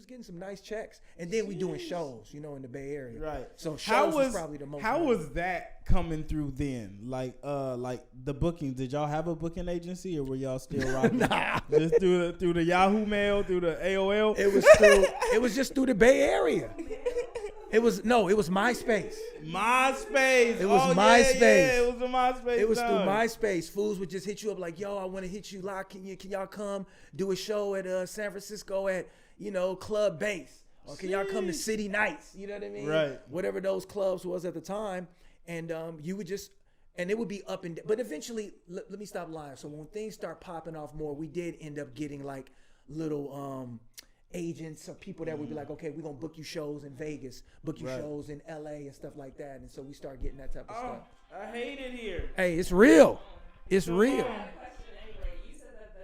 getting some nice checks. And then we doing shows, you know, in the Bay Area. Right. So shows was probably the most. How was that coming through then? Like the bookings. Did y'all have a booking agency, or were y'all still rocking? Nah. Just through the Yahoo Mail, through the AOL? It was just through the Bay Area. It was MySpace. MySpace. It was MySpace. Yeah, it was a MySpace. It was through MySpace. Fools would just hit you up like, yo, I want to hit you live. Can y'all come do a show at San Francisco at, you know, Club Base? Or can y'all come to City Nights? You know what I mean? Right. Whatever those clubs was at the time. And you would just, and it would be up and down. But eventually, let me stop lying. So when things start popping off more, we did end up getting like little agents or people that would be like, okay, we're going to book you shows in Vegas, book you shows in LA and stuff like that. And so we start getting that type of stuff. I hate it here. Hey, it's real. It's real. I have a question anyway. You said that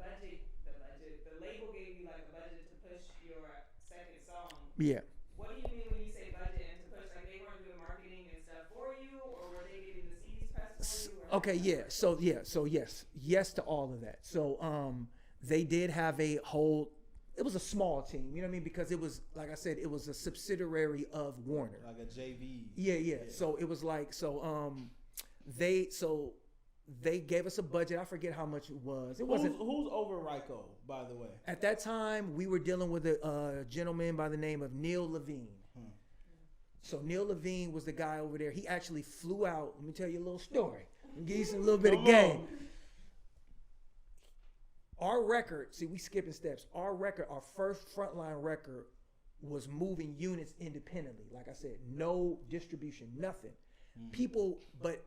the label gave you like a budget to push your second song. Yeah. What do you mean when you say budget and to push? Like they weren't doing marketing and stuff for you, or were they getting the CDs pressed for you? Okay, yeah. So yes to all of that. So they did have a whole. It was a small team, you know what I mean? Because it was, like I said, it was a subsidiary of Warner. Like a JV. Yeah. So it was like, they gave us a budget. I forget how much it was. It wasn't. Who's over Ryko, by the way? At that time, we were dealing with a gentleman by the name of Neil Levine. So Neil Levine was the guy over there. He actually flew out. Let me tell you a little story. Give you some little bit of game. Our record, see, we skipping steps. Our first frontline record was moving units independently. Like I said, no distribution, nothing. People, but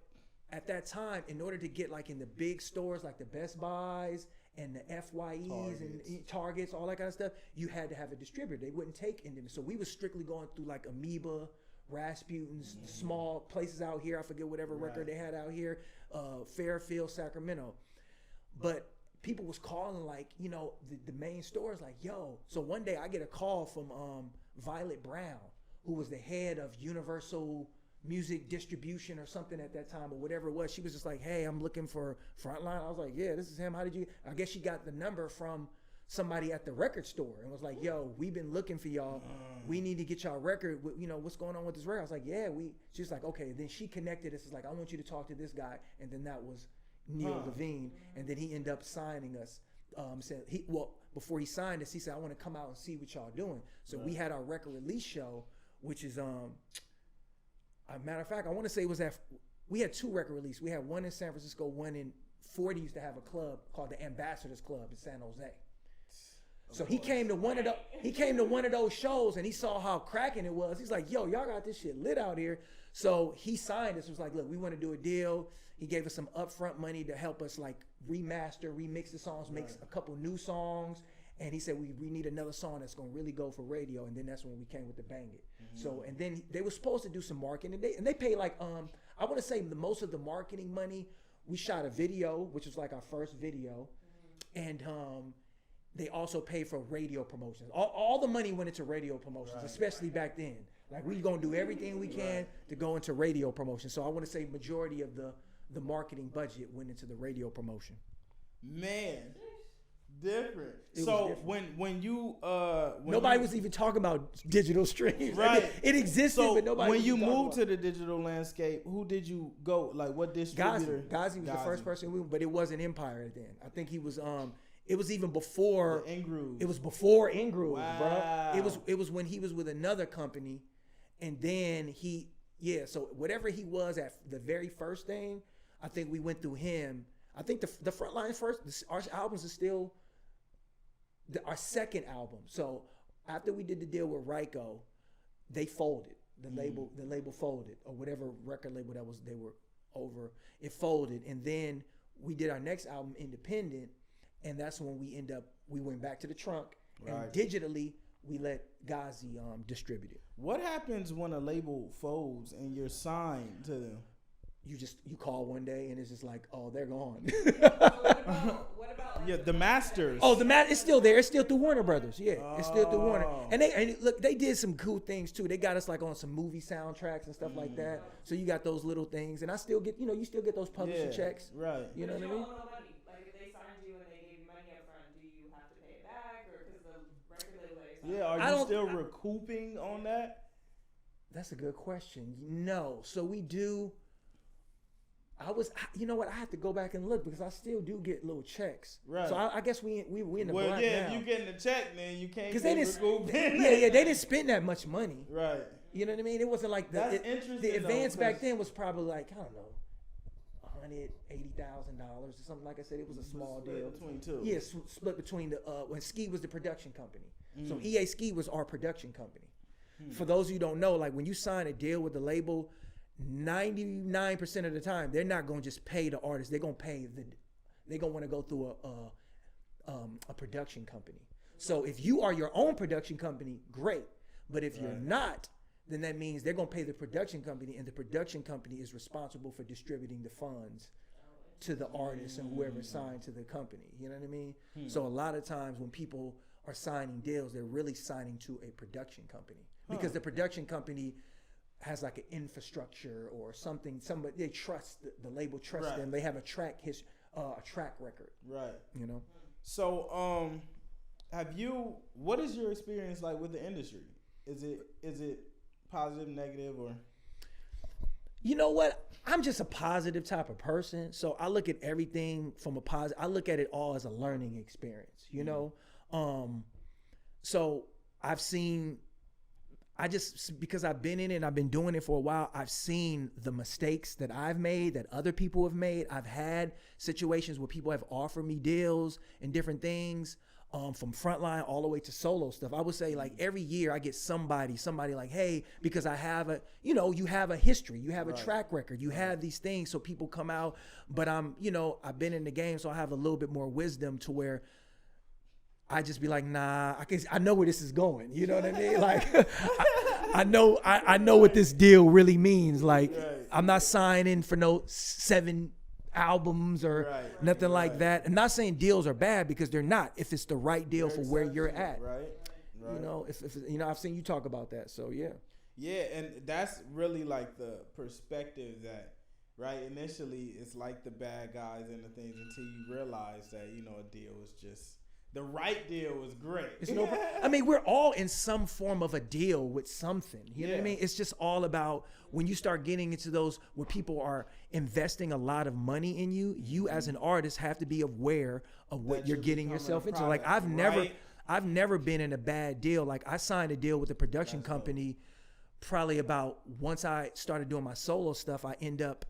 at that time, in order to get like in the big stores, like the Best Buys and the FYEs and Targets, all that kind of stuff, you had to have a distributor. They wouldn't take independent. So we was strictly going through like Amoeba, Rasputin's, small places out here. I forget whatever record they had out here, Fairfield, Sacramento. But people was calling like, you know, the main stores like, yo. So one day I get a call from Violet Brown, who was the head of Universal Music Distribution or something at that time or whatever it was. She was just like, hey, I'm looking for Frontline. I was like, yeah, this is him. How did you? I guess she got the number from somebody at the record store and was like, yo, we've been looking for y'all. We need to get y'all record. You know, what's going on with this record? I was like, yeah, she's like, okay. Then she connected us. It's like, I want you to talk to this guy. And then that was Neil Levine, and then he ended up signing us. Said before he signed us, he said, I want to come out and see what y'all doing. So we had our record release show, which is a matter of fact, I want to say it was we had 2 record releases. We had one in San Francisco, one in 40 used to have a club called the Ambassadors Club in San Jose. So he came to one of those shows and he saw how cracking it was. He's like, yo, y'all got this shit lit out here. So he signed us. It was like, look, we want to do a deal. He gave us some upfront money to help us like remaster, remix the songs, make a couple new songs. And he said, we need another song that's going to really go for radio. And then that's when we came with the Bang It. So, and then they were supposed to do some marketing. And they paid like, I want to say most of the marketing money, we shot a video, which was like our first video. And they also paid for radio promotions. All the money went into radio promotions, especially back then. Like we going to do everything we can to go into radio promotion. So I want to say majority of the marketing budget went into the radio promotion. Man, different. So when you nobody was even talking about digital streams. Right. Like it existed, but nobody. When you moved to the digital landscape, who did you go? Like what distributor? Gazi was the first person, but it wasn't Empire then. I think he was. It was even before Ingrooves. It was before Ingrooves, wow. bro. It was when he was with another company, and then so whatever he was at the very first thing, I think we went through him. I think the Frontline first, our albums are still our second album. So after we did the deal with Ryko, they folded. The label folded, or whatever record label they were over, it folded. And then we did our next album independent, and that's when we went back to the trunk, and digitally we let Gazi distribute it. What happens when a label folds and you're signed to them? You call one day and it's just like, oh, they're gone. What about the masters? Oh, it's still there. It's still through Warner Brothers. Yeah, it's still through Warner. And they did some cool things too. They got us like on some movie soundtracks and stuff like that. So you got those little things, and I still get, you still get those publisher checks. Right. You know what I mean? Like if they signed you and they gave you money up front, do you have to pay it back, or because the record label? Yeah, are you still recouping on that? That's a good question. No. So we do. You know what? I have to go back and look because I still do get little checks. Right. So I guess we in the black now. Well, yeah, if you getting the check, then you can't. Because they didn't spend that much money. Right. You know what I mean? It wasn't like the advance back then was probably like, I don't know, $180,000 or something. Like I said, it was a small deal. Between two. Yeah, split between the when Ski was the production company. So EA Ski was our production company. For those of you who don't know, like when you sign a deal with the label, 99% of the time they're not going to just pay the artist. They're going to want to go through a production company. So if you are your own production company, great. But if you're not, then that means they're going to pay the production company, and the production company is responsible for distributing the funds to the artists and whoever signed to the company. You know what I mean? So a lot of times when people are signing deals, they're really signing to a production company because the production company has like an infrastructure or something. Somebody they trust the label trusts them. They have a track record. Right. You know. So what is your experience like with the industry? Is it positive, negative, or? You know what? I'm just a positive type of person. So I look at everything from a positive. I look at it all as a learning experience, you know? So because I've been in it and I've been doing it for a while, I've seen the mistakes that I've made, that other people have made. I've had situations where people have offered me deals and different things. From frontline all the way to solo stuff. I would say like every year I get somebody like, hey, because I have you have a history, you have a track record, you have these things. So people come out, but I've been in the game, so I have a little bit more wisdom to where I just be like, nah, I know where this is going. You know what I mean? Like, I know what this deal really means. Like, I'm not signing for no 7 albums or nothing like that. I'm not saying deals are bad because they're not. If it's the right deal for where you're at, right. You know, if I've seen you talk about that. So yeah, and that's really like the perspective that. Right, initially it's like the bad guys and the things until you realize that a deal is just. The right deal was great. I mean, we're all in some form of a deal with something. You know what I mean? It's just all about when you start getting into those where people are investing a lot of money in you. You as an artist have to be aware of what you're getting yourself into. Like I've never been in a bad deal. Like I signed a deal with a production company probably about once I started doing my solo stuff. I end up.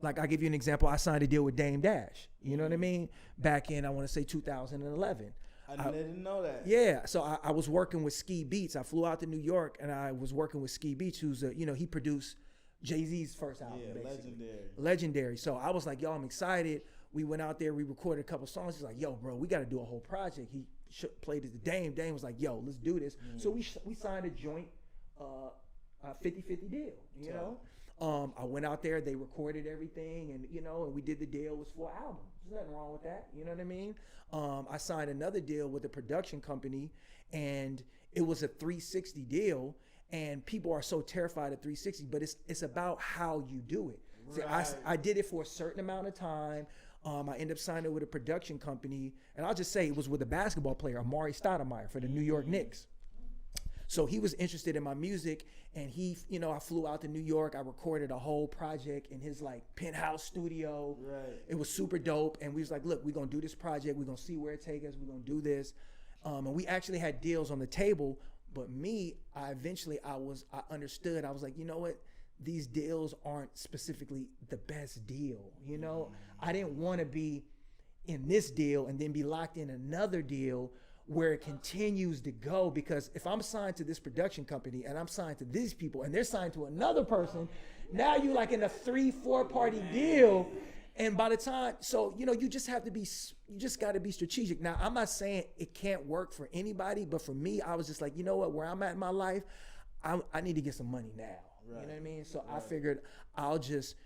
Like, I'll give you an example. I signed a deal with Dame Dash. You know what I mean? Back in, I want to say 2011. I didn't know that. Yeah. So I was working with Ski Beats. I flew out to New York, and I was working with Ski Beats, who's, he produced Jay-Z's first album. Yeah, basically. Legendary. So I was like, yo, I'm excited. We went out there. We recorded a couple songs. He's like, yo, bro, we got to do a whole project. He played it to Dame. Dame was like, yo, let's do this. So we signed a joint 50-50 deal, you know? I went out there, they recorded everything, and and we did the deal. It was for an album. There's nothing wrong with that. You know what I mean? I signed another deal with a production company, and it was a 360 deal. And people are so terrified of 360, but it's about how you do it. Right. See, I did it for a certain amount of time. I ended up signing with a production company, and I'll just say it was with a basketball player, Amare Stoudemire, for the New York Knicks. So he was interested in my music, and I flew out to New York. I recorded a whole project in his like penthouse studio. Right. It was super dope. And we was like, look, we're going to do this project. We're going to see where it takes us. We're going to do this. And we actually had deals on the table. But I understood. I was like, you know what? These deals aren't specifically the best deal. I didn't want to be in this deal and then be locked in another deal where it continues to go, because if I'm signed to this production company and I'm signed to these people and they're signed to another person, now you're like in a 3-4 party deal. And by the time, you just got to be strategic. Now, I'm not saying it can't work for anybody, but for me, I was just like, you know what, where I'm at in my life, I need to get some money now. Right. You know what I mean? So I figured I'll just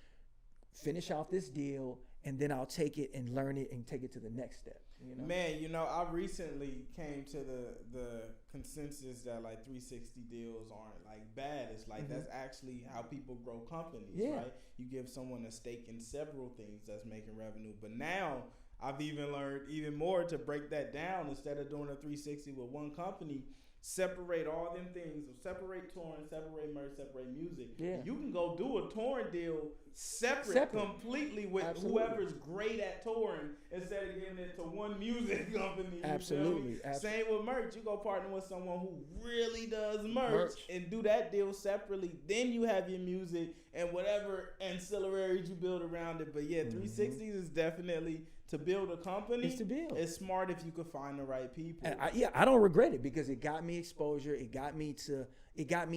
finish off this deal and then I'll take it and learn it and take it to the next step. Man, I recently came to the consensus that like 360 deals aren't like bad. It's like that's actually how people grow companies, right? You give someone a stake in several things that's making revenue. But now I've even learned even more to break that down. Instead of doing a 360 with one company, separate all them things, separate touring, separate merch, separate music. Yeah. You can go do a touring deal separate. Completely with whoever's great at touring instead of giving it to one music company. Absolutely. Same with merch. You go partner with someone who really does merch and do that deal separately. Then you have your music and whatever ancillaries you build around it. But yeah, 360s is definitely to build a company. It's to build. It's smart if you could find the right people. And I don't regret it because it got me exposure. It got me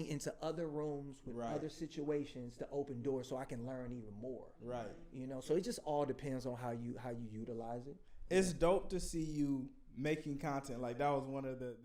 into other rooms with other situations to open doors so I can learn even more. Right. You know, so it just all depends on how you utilize it. It's dope to see you making content. Like that was one of the